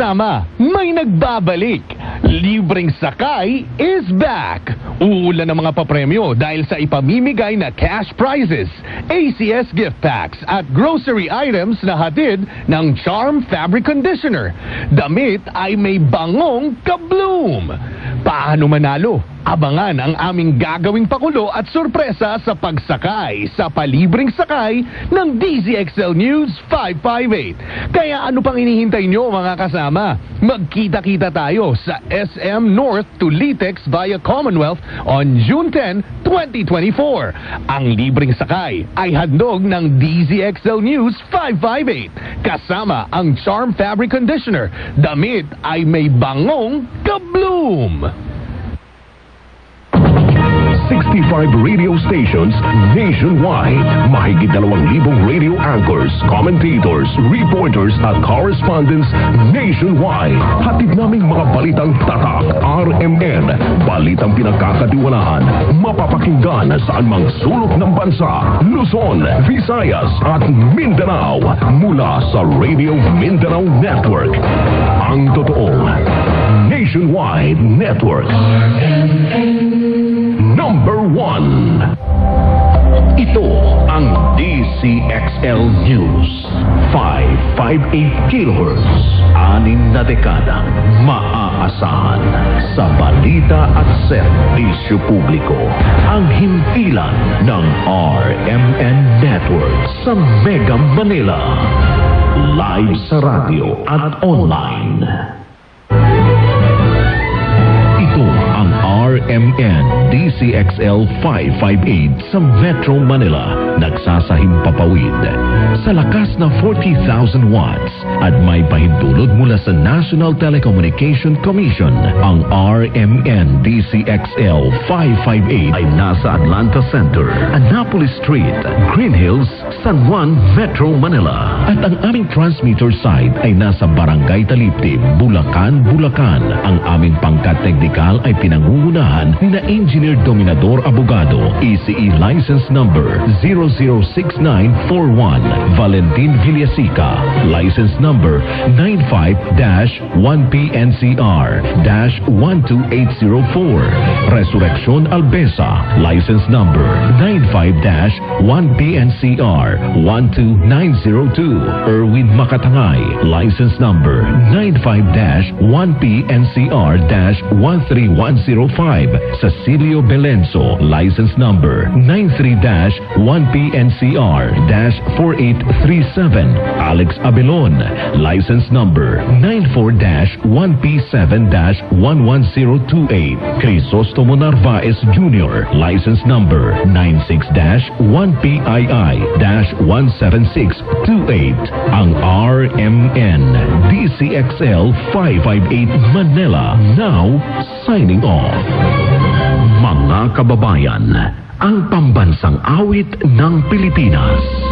kasama, may nagbabalik. Libreng sakay is back. Uulan ng mga papremyo dahil sa ipamimigay na cash prizes, ACS gift packs at grocery items na hatid ng Charm Fabric Conditioner. Damit ay may bangong kabloom. Paano manalo? Abangan ang aming gagawing pakulo at sorpresa sa pagsakay sa palibreng sakay ng DZXL News 558. Kaya ano pang inihintay nyo mga kasama? Magkita-kita tayo sa SM North to Litex via Commonwealth on June 10, 2024. Ang libreng sakay ay handog ng DZXL News 558. Kasama ang Charm Fabric Conditioner. Damit ay may bangong kabloom. 65 radio stations nationwide. Mahigit 2,000 radio anchors, commentators, reporters at correspondents nationwide. Hatid naming mga balitang tatak, RMN. Balitang pinagkakatiwalaan, mapapakinggan saan mang sulok ng bansa, Luzon, Visayas at Mindanao. Mula sa Radio Mindanao Network. Ang totoong Nationwide Network. Number 1. Ito ang DZXL News 558 kHz. 6 na dekadang maaasahan sa balita at serbisyo publiko. Ang himpilan ng RMN Network sa Mega Manila. Live sa radio at online. Ito ang RMN DZXL 558 sa Metro Manila. Nagsasahim papawid sa lakas na 40,000 watts at may pahintulot mula sa National Telecommunication Commission. Ang RMN DZXL 558 ay nasa Atlanta Center, Annapolis Street, Green Hills, San Juan, Metro Manila. At ang aming transmitter site ay nasa Barangay Taliptib, Bulacan, Bulacan. Ang aming pangkat teknikal ay pinangungunahan ni na Engineer Dominador Abogado, ECE License Number 006941, Valentin Villasica, License Number 95-1PNCR-12804, Resurrección Albesa, License Number 95-1PNCR-12902, Erwin Makatangay, License Number 95-1PNCR-13105, Cecilio Belenso, License Number 93-1PNCR-4837, Alex Abelon, License Number 94-1P7-11028, Crisostomo Narvaez Jr., License Number 96-1PII-17628. Ang RMN DZXL 558 Manila now signing off. Mga kababayan, ang pambansang awit ng Pilipinas.